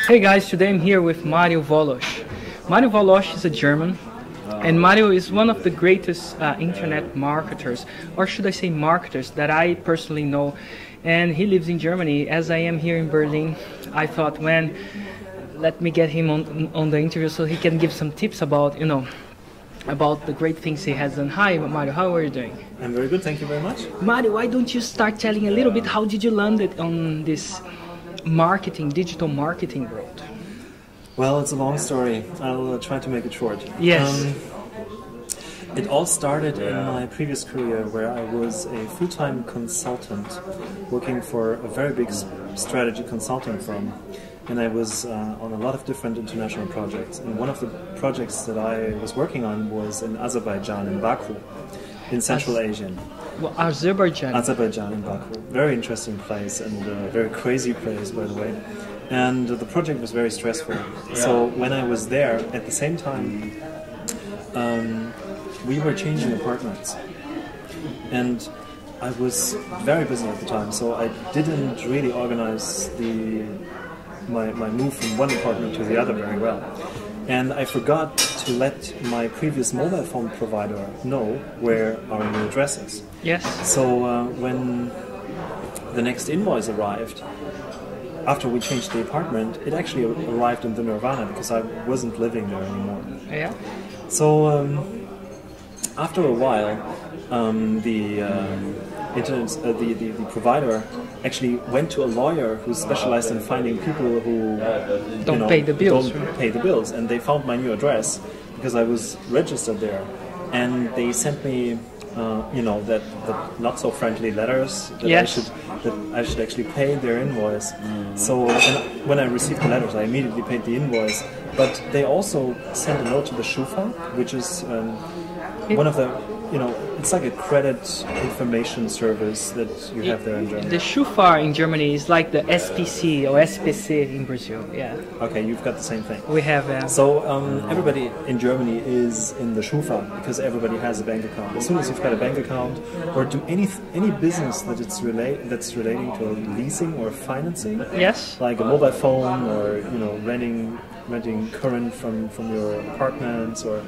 Hey guys, today I'm here with Mario Wolosz. Mario Wolosz is a German, and Mario is one of the greatest internet marketers, or should I say marketers, that I personally know. And he lives in Germany. As I am here in Berlin, I thought, man, let me get him on the interview so he can give some tips about, about the great things he has done. Hi Mario, how are you doing? I'm very good, thank you very much. Mario, why don't you start telling a little bit, how did you land it on this marketing, digital marketing world? Well, it's a long story. I'll try to make it short. Yes. It all started in my previous career, where I was a full-time consultant working for a very big strategy consulting firm. And I was on a lot of different international projects. And one of the projects that I was working on was in Azerbaijan, in Baku, in Central Asia. Well, Azerbaijan in Baku. Very interesting place, and a very crazy place, by the way. And the project was very stressful. So when I was there, at the same time, we were changing apartments. And I was very busy at the time, so I didn't really organize my move from one apartment to the other very well. And I forgot to let my previous mobile phone provider know where our new address is. Yes. So when the next invoice arrived, after we changed the apartment, it actually arrived in the Nirvana because I wasn't living there anymore. Yeah. So after a while, the provider actually went to a lawyer who specialized in finding people who don't pay the bills. And they found my new address because I was registered there, and they sent me that not so friendly letters that Yes. I should actually pay their invoice. So when I received the letters, I immediately paid the invoice. But they also sent a note to the Schufa, which is one of the, it's like a credit information service that you have there in Germany. The Schufa in Germany is like the SPC or SPC in Brazil, yeah. Okay, you've got the same thing. We have, So everybody in Germany is in the Schufa because everybody has a bank account. As soon as you've got a bank account, or do any business that's relating to leasing or financing, yes, like a mobile phone, or renting current from your apartments, or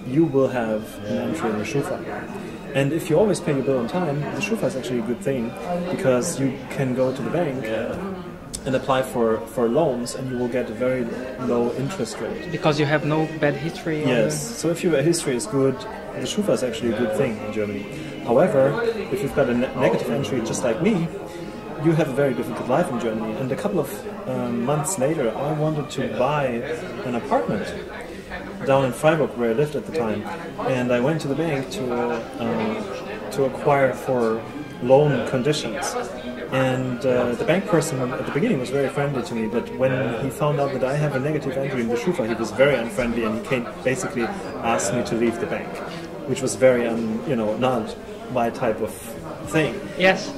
you will have an entry in the Schufa. And if you always pay your bill on time, the Schufa is actually a good thing, because you can go to the bank and apply for loans, and you will get a very low interest rate. Because you have no bad history? Yes, so if your history is good, the Schufa is actually a good thing in Germany. However, if you've got a negative entry just like me, you have a very difficult life in Germany. And a couple of months later, I wanted to buy an apartment down in Freiburg, where I lived at the time, and I went to the bank to acquire for loan conditions. And the bank person at the beginning was very friendly to me, but when he found out that I have a negative entry in the Schufa, he was very unfriendly, and he basically asked me to leave the bank, which was very not my type of thing. Yes.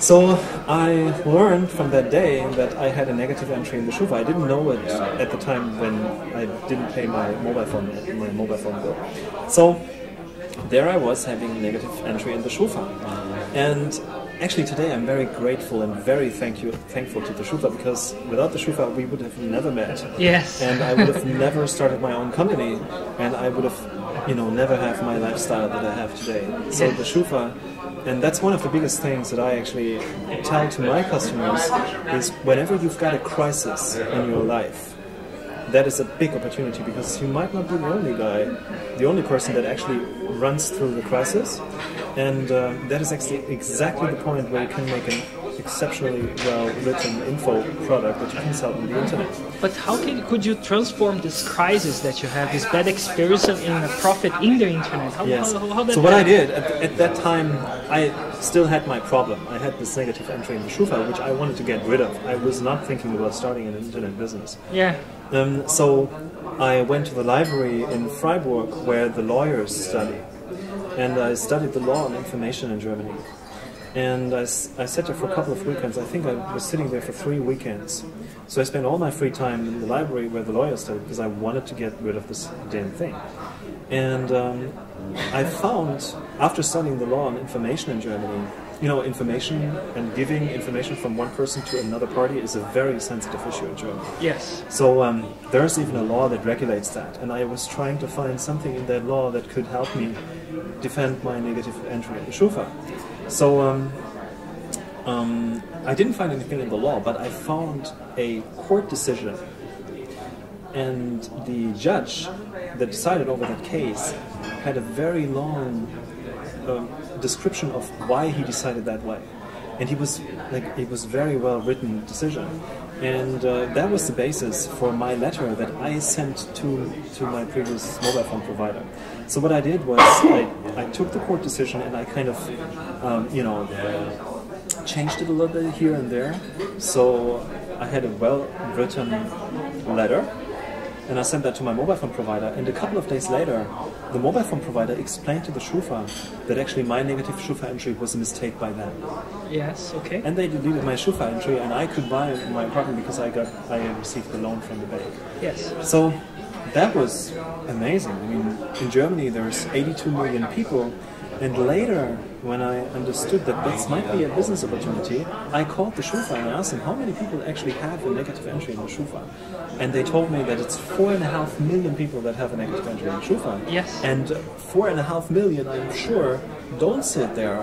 So I learned from that day that I had a negative entry in the Schufa. I didn't know it at the time when I didn't pay my mobile phone bill. So there I was having a negative entry in the Schufa. And actually today I'm very grateful and very thankful to the Schufa, because without the Schufa we would have never met. Yes. And I would have never started my own company, and I would have never have my lifestyle that I have today. So the Schufa, and that's one of the biggest things that I actually tell to my customers, is whenever you've got a crisis in your life, that is a big opportunity, because you might not be the only person that actually runs through the crisis, and that is actually exactly the point where you can make an exceptionally well-written info product that you can sell on the internet. But how could you transform this crisis that you have, this bad experience, in a profit in the internet? So what I did, at that time, I still had my problem. I had this negative entry in the Schufa, which I wanted to get rid of. I was not thinking about starting an internet business. Yeah. So I went to the library in Freiburg, where the lawyers study. And I studied the law and information in Germany. And I sat there for a couple of weekends. I think I was sitting there for 3 weekends. So I spent all my free time in the library where the lawyers studied, because I wanted to get rid of this damn thing. And I found, after studying the law and information in Germany, information and giving information from one person to another party is a very sensitive issue in Germany. Yes. So there's even a law that regulates that, and I was trying to find something in that law that could help me defend my negative entry in the Schufa. So I didn't find anything in the law, but I found a court decision, and the judge that decided over that case had a very long description of why he decided that way, and it was very well written decision, and that was the basis for my letter that I sent to my previous mobile phone provider. So what I did was I took the court decision and I kind of changed it a little bit here and there. So I had a well written letter, and I sent that to my mobile phone provider, and a couple of days later, the mobile phone provider explained to the Schufa that actually my negative Schufa entry was a mistake by them. Yes, okay. And they deleted my Schufa entry, and I could buy my apartment because I received the loan from the bank. Yes. So that was amazing. I mean, in Germany there's 82 million people, and later, when I understood that this might be a business opportunity, I called the Schufa and I asked them how many people actually have a negative entry in the Schufa. And they told me that it's 4.5 million people that have a negative entry in the Schufa. Yes. And 4.5 million, I'm sure, don't sit there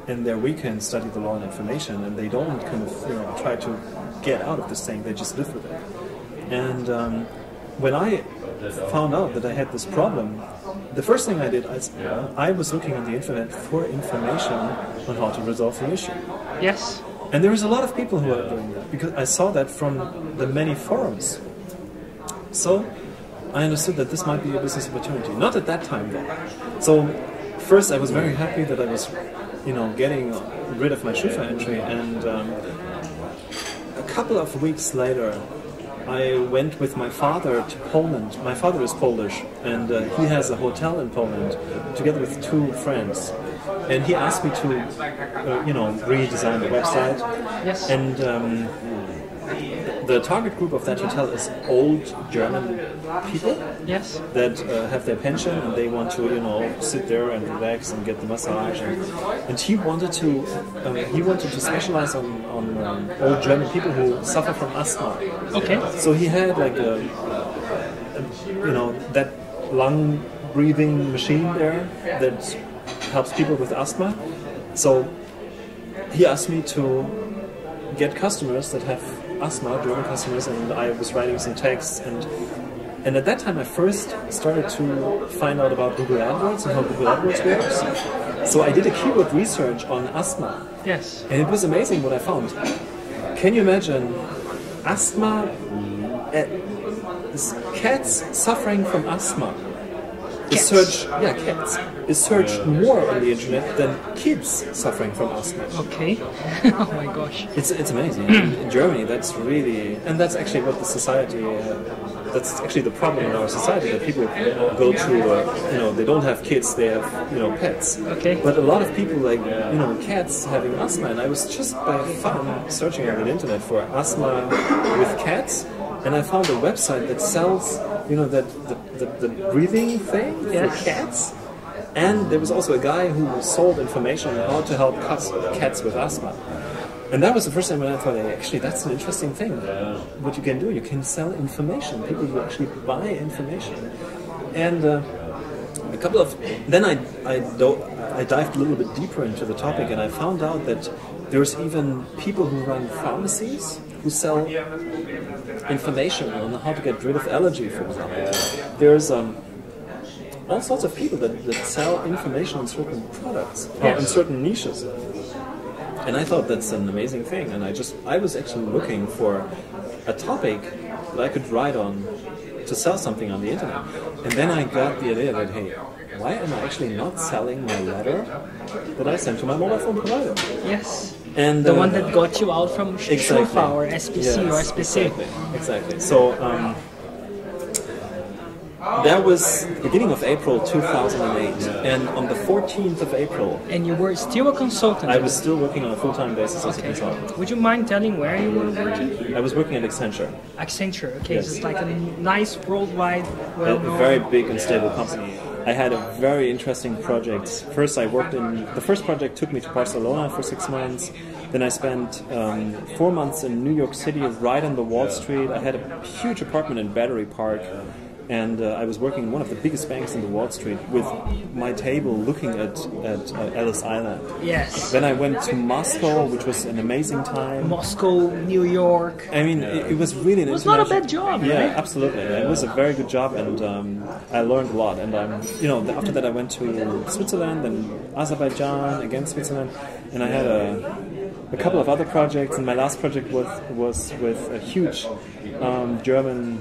in their weekend, study the law and information, and they don't kind of try to get out of this thing, they just live with it. And when I found out that I had this problem, the first thing I did, I was looking on the internet for information on how to resolve the issue. Yes. And there is a lot of people who are doing that, because I saw that from the many forums. So I understood that this might be a business opportunity. Not at that time though. So first I was very happy that I was, getting rid of my Schufa entry, and a couple of weeks later I went with my father to Poland. My father is Polish, and he has a hotel in Poland, together with two friends. And he asked me to, redesign the website. Yes. And the target group of that hotel is old German people. Yes. That have their pension and they want to, sit there and relax and get the massage. And he wanted to specialize on old German people who suffer from asthma. Okay. So he had like that lung breathing machine there that helps people with asthma. So he asked me to get customers that have asthma, German customers, and I was writing some texts, and at that time I first started to find out about Google AdWords and how Google AdWords works. So I did a keyword research on asthma. Yes. And it was amazing what I found. Can you imagine asthma, cats suffering from asthma? Cats is searched more on the internet than kids suffering from asthma. Okay. Oh my gosh. It's amazing. In Germany, that's really, and that's actually what the society, that's actually the problem in our society, that people go through, they don't have kids, they have, pets. Okay. But a lot of people like, cats having asthma, and I was just by fun searching on the internet for asthma with cats, and I found a website that sells, the breathing thing for cats. And there was also a guy who sold information on how to help cats with asthma. And that was the first time when I thought, hey, actually, that's an interesting thing. What you can do, you can sell information. People who actually buy information. And then I dived a little bit deeper into the topic, and I found out that there's even people who run pharmacies who sell information on how to get rid of allergy, for example. There's all sorts of people that sell information on certain products, or in certain niches. And I thought that's an amazing thing, and I was actually looking for a topic that I could write on to sell something on the internet. And then I got the idea that, hey, why am I actually not selling my letter that I sent to my mobile phone provider? Yes. And the one that got you out from Schufa or SPC or SPC. Exactly. So that was the beginning of April 2008, and on the 14th of April... And you were still a consultant? I was still working on a full-time basis as a consultant. Would you mind telling where you were working? I was working at Accenture. Accenture, okay, so it's like a nice worldwide, a very big and stable company. I had a very interesting project. First, I worked in... The first project took me to Barcelona for 6 months. Then I spent 4 months in New York City, right on the Wall Street. I had a huge apartment in Battery Park. And I was working in one of the biggest banks in the Wall Street with my table looking at Ellis Island. Yes. Then I went to Moscow, which was an amazing time. Moscow, New York. I mean, it was really an It was not a bad job, Yeah, right? absolutely. It was a very good job, and I learned a lot. And after that, I went to Switzerland and Azerbaijan, again Switzerland, and I had a couple of other projects. And my last project was with a huge German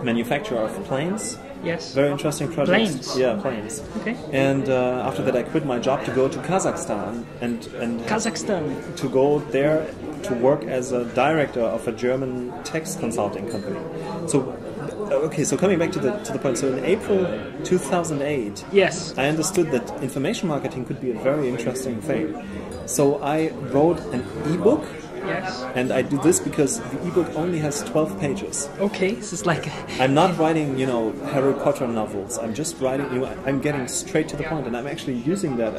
manufacturer of planes. Yes. Very interesting project. Planes? Yeah, planes. Okay. And after that I quit my job to go to Kazakhstan and Kazakhstan. to go there to work as a director of a German tax consulting company. So coming back to the point, so in April 2008, Yes. I understood that information marketing could be a very interesting thing. So I wrote an ebook. Yes. And I do this because the ebook only has 12 pages. Okay, so it's like... I'm not writing, Harry Potter novels. I'm just writing, I'm getting straight to the point, and I'm actually using that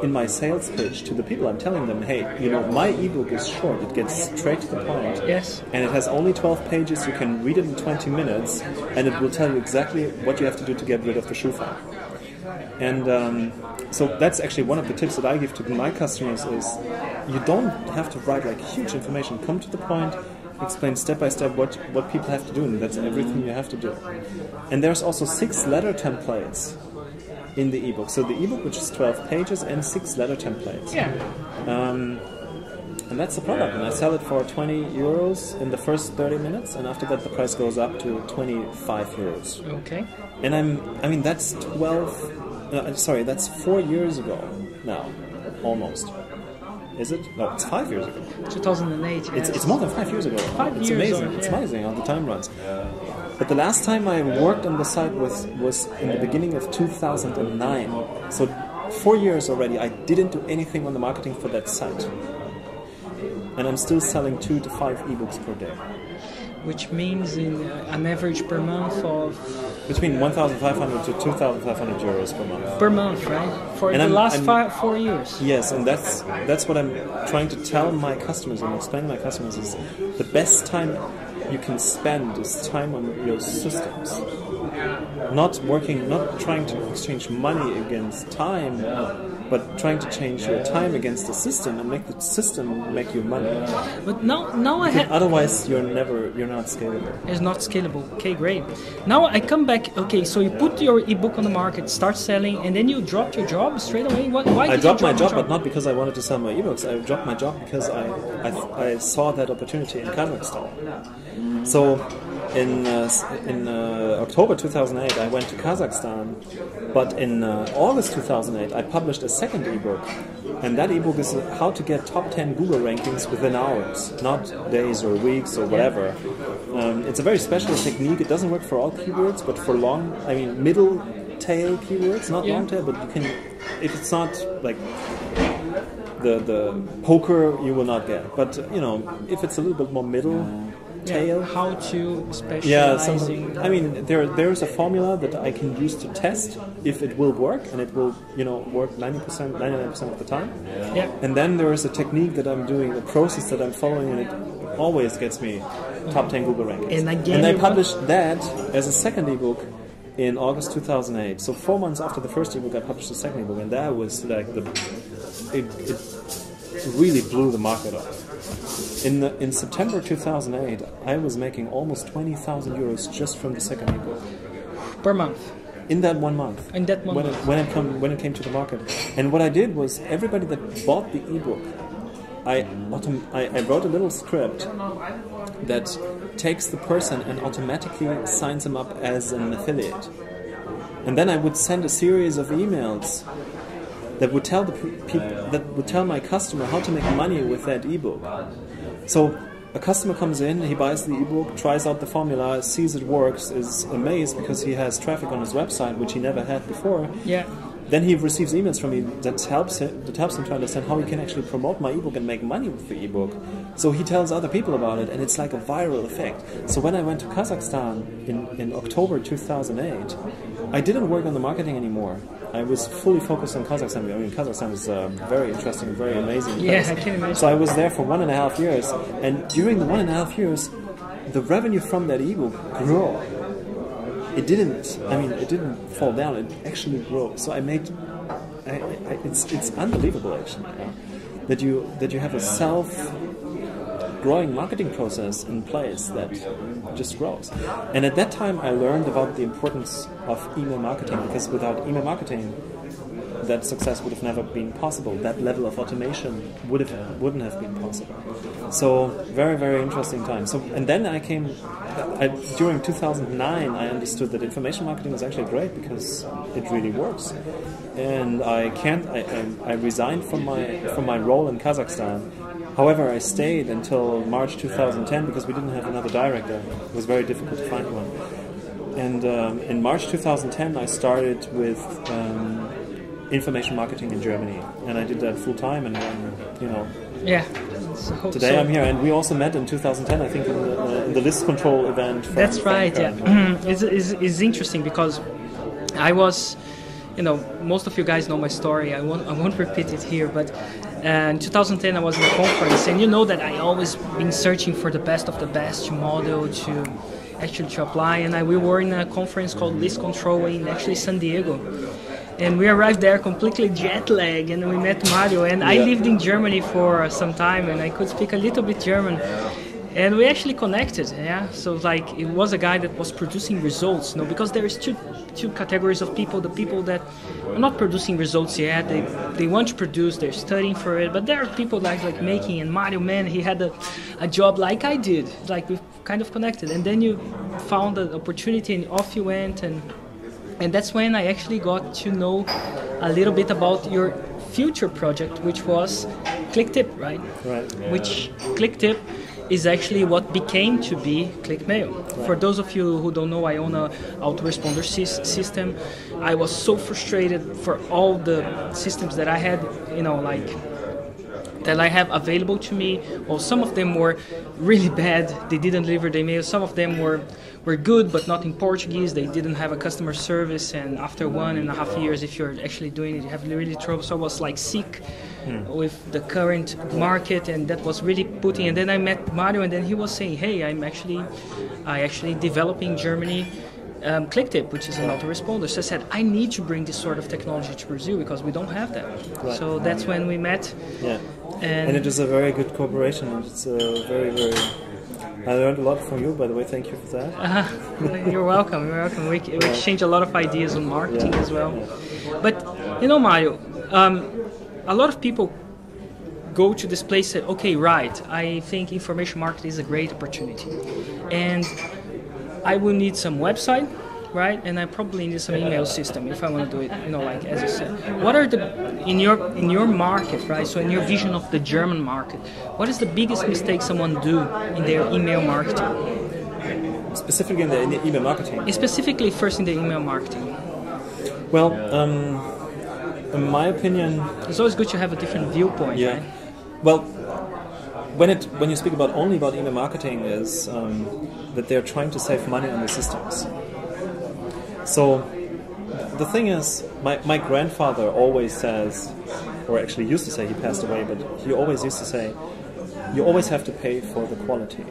in my sales pitch to the people. I'm telling them, hey, my ebook is short. It gets straight to the point. Yes. And it has only 12 pages. You can read it in 20 minutes, and it will tell you exactly what you have to do to get rid of the shoe file. And so that's actually one of the tips that I give to my customers is you don't have to write like huge information. Come to the point, explain step by step what people have to do, and that's everything you have to do. And there's also 6 letter templates in the ebook. So the ebook, which is 12 pages and 6 letter templates. Yeah. And that's the product. And I sell it for 20 euros in the first 30 minutes, and after that the price goes up to 25 euros. Okay. And that's 4 years ago now, almost. Is it? No, it's 5 years ago. 2008. Yes. It's more than 5 years ago. It's years amazing. old, It's yeah. amazing how the time runs. But the last time I worked on the site was in the beginning of 2009. So 4 years already. I didn't do anything on the marketing for that site, and I'm still selling 2 to 5 ebooks per day. Which means in an average per month of... Between 1,500 to 2,500 euros per month. Per month, right? For And the last I'm 4 years. Yes, and that's what I'm trying to tell my customers and explain to my customers is the best time you can spend is time on your systems. Not trying to exchange money against time, but trying to change your time against the system and make the system make you money. But now I have... Otherwise, you're not scalable. It's not scalable. Okay, great. Now I come back. Okay, so you put your ebook on the market, start selling, and then you dropped your job straight away. Why? I dropped my job, but not because I wanted to sell my ebooks. I dropped my job because I saw that opportunity in Kazakhstan. So in October 2008, I went to Kazakhstan, but in August 2008, I published a second ebook, and that ebook is how to get top 10 Google rankings within hours, not days or weeks or whatever. It's a very special technique. It doesn't work for all keywords, but for middle tail keywords, not long tail, but you can, if it's not like the poker, you will not get. But if it's a little bit more middle tail, how to specialize there's a formula that I can use to test if it will work, and it will work 90%, 99% of the time. Yeah. And then there is a technique that I'm doing, a process that I'm following, and it always gets me top 10 Google rankings. And I published that as a second ebook in August 2008. So 4 months after the first ebook, I published the second ebook, and that was like it really blew the market up. In September 2008, I was making almost 20,000 euros just from the second ebook. Per month? In that 1 month. In that 1 month? When it came to the market. And what I did was, everybody that bought the ebook, I wrote a little script that takes the person and automatically signs him up as an affiliate. And then I would send a series of emails that would tell tell my customer how to make money with that ebook. So a customer comes in, he buys the ebook, tries out the formula, sees it works, is amazed because he has traffic on his website which he never had before. Yeah. then he receives emails from me that helps him to understand how he can actually promote my ebook and make money with the ebook. So he tells other people about it, and it's like a viral effect. So when I went to Kazakhstan in October 2008, I didn't work on the marketing anymore. I was fully focused on Kazakhstan. I mean, Kazakhstan is very interesting, very amazing place. Yeah, I can imagine. So I was there for 1.5 years, and during the 1.5 years, the revenue from that ebook grew. It didn't fall down. It actually grew. So I made. It's unbelievable actually that you have a self-growing marketing process in place that just grows. And at that time, I learned about the importance of email marketing, because without email marketing, that success would have never been possible. That level of automation wouldn't have been possible. So very, very interesting time. So, and then during 2009, I understood that information marketing was actually great because it really works. And I resigned from my role in Kazakhstan. However, I stayed until March 2010 because we didn't have another director. It was very difficult to find one. And in March 2010, I started with information marketing in Germany, and I did that full time. And Yeah. today I'm here, and we also met in 2010, I think, in the list control event. That's right. Yeah, it's interesting because I was, most of you guys know my story. I won't repeat it here, but in 2010 I was in a conference, and you know that I always been searching for the best of the best model to apply, and we were in a conference called List Control in actually San Diego. And we arrived there completely jet lagged, and we met Mario. And I lived in Germany for some time, and I could speak a little bit German. And we actually connected, yeah. So it was a guy that was producing results, because there is two categories of people: the people that are not producing results yet, they want to produce, they're studying for it. But there are people like making. And Mario, man, he had a job like I did, we kind of connected. And then you found an opportunity, and off you went. And that's when I actually got to know a little bit about your future project, which was ClickTip, right? Right. Yeah. Which ClickTip is actually what became to be ClickMail. Right. For those of you who don't know, I own an autoresponder system. I was so frustrated for all the systems that I had, that I have available to me. Well, some of them were really bad. They didn't deliver the email. Some of them were good, but not in Portuguese. They didn't have a customer service. And after 1.5 years, if you're actually doing it, you have really trouble. So I was sick with the current market, and that was really putting. And then I met Mario, and then he was saying, "Hey, I actually developing in Germany ClickTip, which is an autoresponder." So I said, I need to bring this sort of technology to Brazil because we don't have that. Right. So that's when we met. Yeah. And it is a very good cooperation. It's very, very. I learned a lot from you, by the way. Thank you for that. You're welcome. You're welcome. We exchange a lot of ideas on marketing as well. Yeah. But Mario, a lot of people go to this place and say, okay, right, I think information marketing is a great opportunity, and I will need some website, right? And I probably need some email system if I want to do it, as you said. What are in your market, right? So in your vision of the German market, what is the biggest mistake someone do in their email marketing? Specifically in the email marketing? Specifically first in the email marketing. Well, in my opinion... It's always good to have a different viewpoint, yeah. Right? Well, when you speak only about email marketing is that they're trying to save money on the systems. So the thing is, my grandfather always says, or actually used to say, he passed away, but he always used to say, you always have to pay for the quality.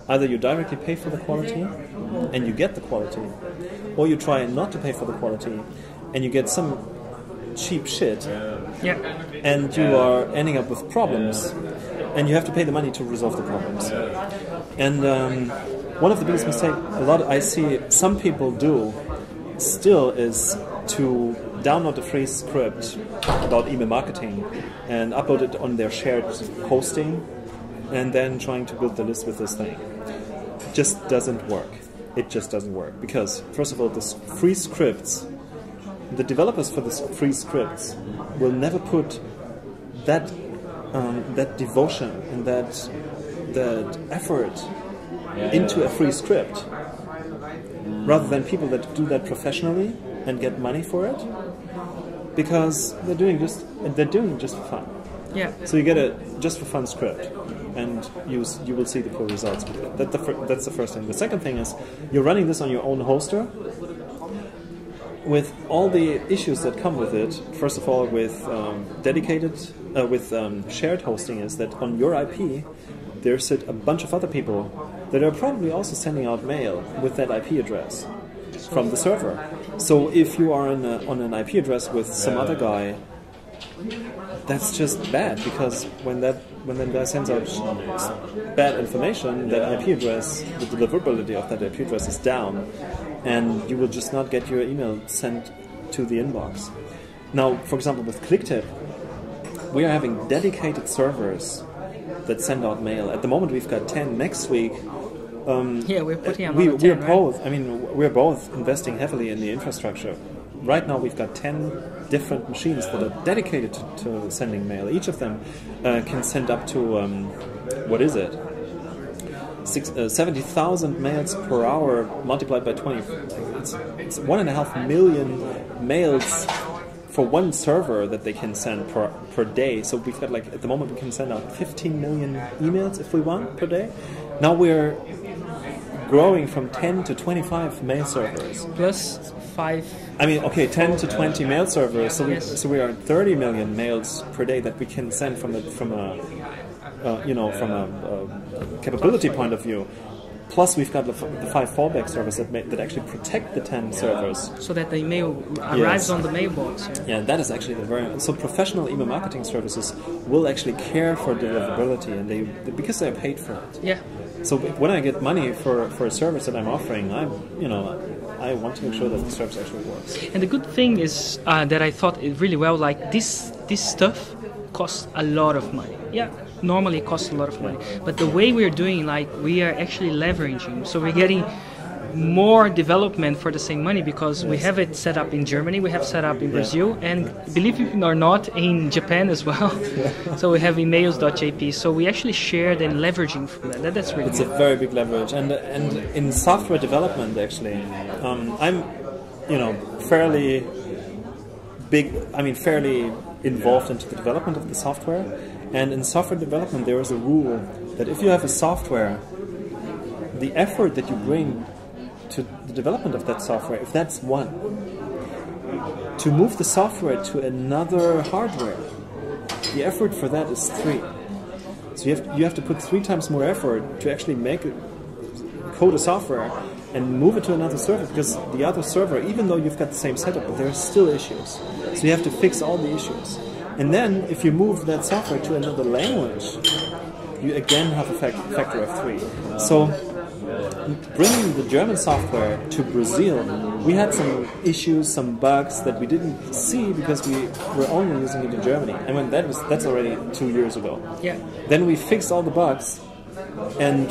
Either you directly pay for the quality and you get the quality, or you try not to pay for the quality and you get some cheap shit, and you are ending up with problems, and you have to pay the money to resolve the problems. And one of the biggest mistakes I see some people do still is to download the free script about email marketing and upload it on their shared hosting, and then trying to build the list with this thing. It just doesn't work. It just doesn't work because, first of all, the free scripts, the developers for the free scripts will never put that devotion and that effort into a free script, rather than people that do that professionally and get money for it. because they're doing it just for fun. Yeah. So you get a just for fun script, and you will see the cool results with it. That's the first thing. The second thing is you're running this on your own hoster, with all the issues that come with it. First of all, with shared hosting, is that on your IP there sit a bunch of other people that are probably also sending out mail with that IP address from the server. So if you are on an IP address with some other guy, that's just bad, because when that guy sends out bad information, that IP address, the deliverability of that IP address is down, and you will just not get your email sent to the inbox. Now, for example, with ClickTip, we are having dedicated servers that send out mail. At the moment, we've got 10. Next week, we're putting another 10, both. I mean, we're both investing heavily in the infrastructure. Right now, we've got 10 different machines that are dedicated to sending mail. Each of them can send up to 70,000 mails per hour multiplied by 20. It's 1.5 million mails for one server that they can send per day. So we've got, like, at the moment we can send out 15 million emails if we want per day. Now we're growing from 10 to 25 mail servers. Plus 5. I mean, okay, 10 to 20 mail servers. So Yes. we are at 30 million mails per day that we can send from a capability point of view. Plus, we've got the 5 fallback servers that actually protect the 10 servers. So that the email arrives on the mailbox. Yeah, that is actually so professional email marketing services will actually care for deliverability, and because they're paid for it. Yeah. So when I get money for a service that I'm offering, I want to make sure that the service actually works. And the good thing is that I thought it really well, like this stuff costs a lot of money. Yeah, normally it costs a lot of money. But the way we're doing, like, we are actually leveraging. So we're getting more development for the same money, because we have it set up in Germany, we have set up in Brazil, and believe it or not, in Japan as well. So we have emails.jp. So we actually shared and leveraging from that. That's really It's good. a very big leverage, and in software development, actually, I'm fairly involved into the development of the software. And in software development, there is a rule that if you have a software, the effort that you bring to the development of that software, if that's 1, to move the software to another hardware, the effort for that is 3. So you have to put 3 times more effort to actually code a software and move it to another server, because the other server, even though you've got the same setup, but there are still issues. So you have to fix all the issues. And then if you move that software to another language, you again have a factor of 3. So bringing the German software to Brazil, we had some issues, some bugs that we didn't see because we were only using it in Germany. I mean, that's already 2 years ago. Yeah. Then we fixed all the bugs, and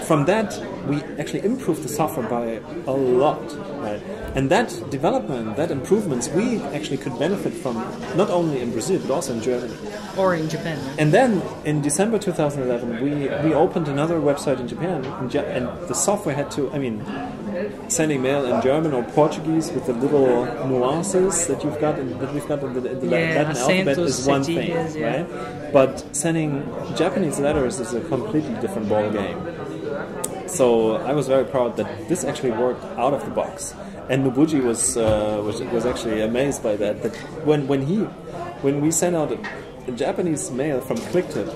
from that we actually improved the software by a lot, right? And that development, that improvements, we actually could benefit from not only in Brazil but also in Germany Or in Japan. Right? And then in December 2011 we opened another website in Japan, and the software had to, sending mail in German or Portuguese with the little nuances that we've got in the Latin alphabet is one thing, right? But sending Japanese letters is a completely different ball game. So I was very proud that this actually worked out of the box, and Nobuji was actually amazed by that. That when we sent out a Japanese mail from ClickTip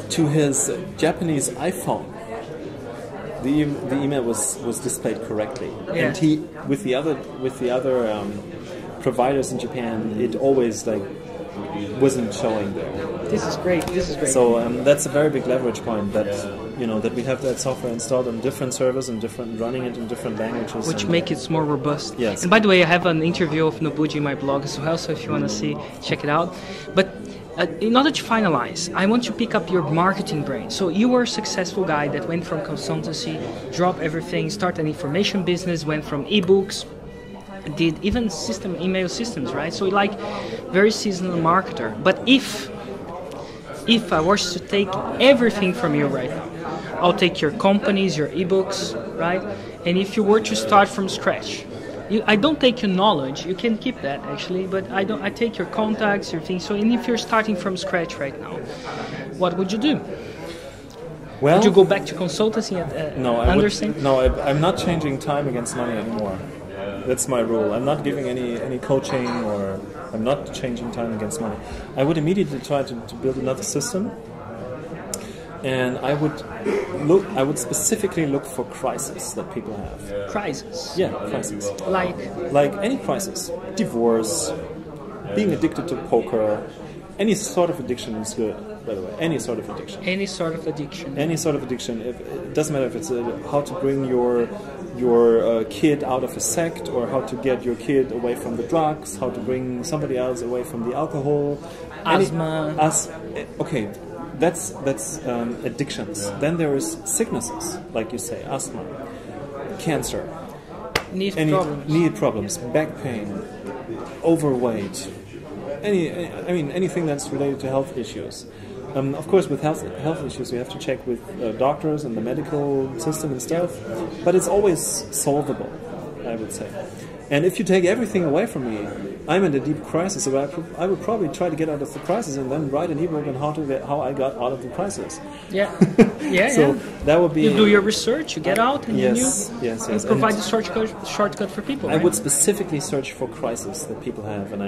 to his Japanese iPhone, the email was displayed correctly, and he with the other providers in Japan, it always wasn't showing there. This is great. So that's a very big leverage point, that that we have that software installed on different servers and running it in different languages, which make it more robust. Yes. And by the way, I have an interview of Nobuji in my blog as well, so if you want to see, check it out. But in order to finalize, I want to pick up your marketing brain. So you were a successful guy that went from consultancy, dropped everything, started an information business, went from ebooks, did even email systems, right? So very seasonal marketer. But if I was to take everything from you right now, I'll take your companies, your ebooks, right? And if you were to start from scratch, I don't take your knowledge. You can keep that actually, but I take your contacts, your things. So, and if you're starting from scratch right now, what would you do? Well, would you go back to consultancy at Anderson? I'm not changing time against money anymore. That's my rule. I'm not giving any coaching, or I'm not changing time against money. I would immediately try to build another system, and I would specifically look for crises that people have. Crisis? Yeah, crises. Like any crisis. Divorce, being addicted to poker, any sort of addiction is good, by the way. Any sort of addiction. Any sort of addiction. Any sort of addiction. It doesn't matter if it's how to bring your kid out of a sect, or how to get your kid away from the drugs, how to bring somebody else away from the alcohol. Asthma. Okay, that's addictions. Then there is sicknesses, like you say, asthma, cancer, knee problems, back pain, overweight. Anything that's related to health issues. Of course, with health issues, you have to check with doctors and the medical system and stuff, but it's always solvable, I would say. And if you take everything away from me, I'm in a deep crisis, so I would probably try to get out of the crisis and then write an ebook on how I got out of the crisis. Yeah, so that would be. You do your research, you get out, and yes. provide the shortcut for people. I would specifically search for crises that people have, and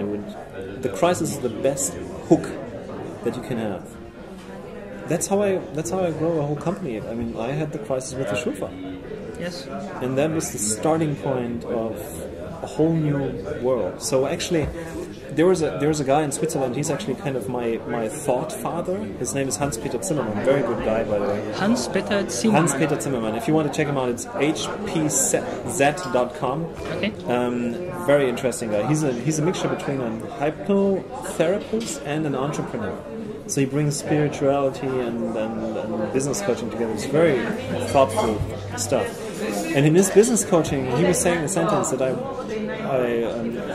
the crisis is the best hook that you can have. That's how I grow a whole company. I mean, I had the crisis with the Schufa. Yes. And that was the starting point of a whole new world. So actually, there was a guy in Switzerland. He's actually kind of my thought father. His name is Hans-Peter Zimmermann. Very good guy, by the way. Hans-Peter Zimmermann. Hans-Peter Zimmermann. If you want to check him out, it's hpz.com. Okay. Very interesting guy. He's a mixture between a hypnotherapist and an entrepreneur. So he brings spirituality and business coaching together. It's very thoughtful stuff. And in his business coaching, he was saying a sentence that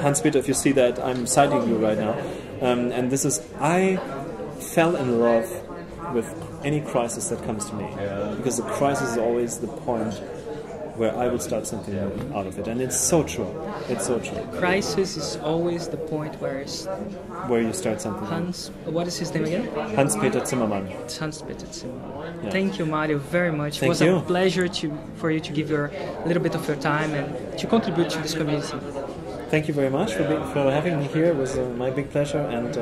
Hans-Peter, if you see that, I'm citing you right now. And this is, I fell in love with any crisis that comes to me. Because the crisis is always the point where I would start something out of it. And it's so true. It's so true. Crisis is always the point where you start something. What is his name again? Hans-Peter Zimmermann. It's Hans-Peter Zimmermann. Yeah. Thank you, Mario, very much. Thank it was you. a pleasure for you to give a little bit of your time and to contribute to this community. Thank you very much for having me here. It was my big pleasure, and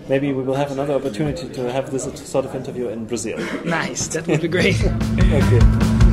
maybe we will have another opportunity to have this sort of interview in Brazil. Nice, that would be great. Thank you.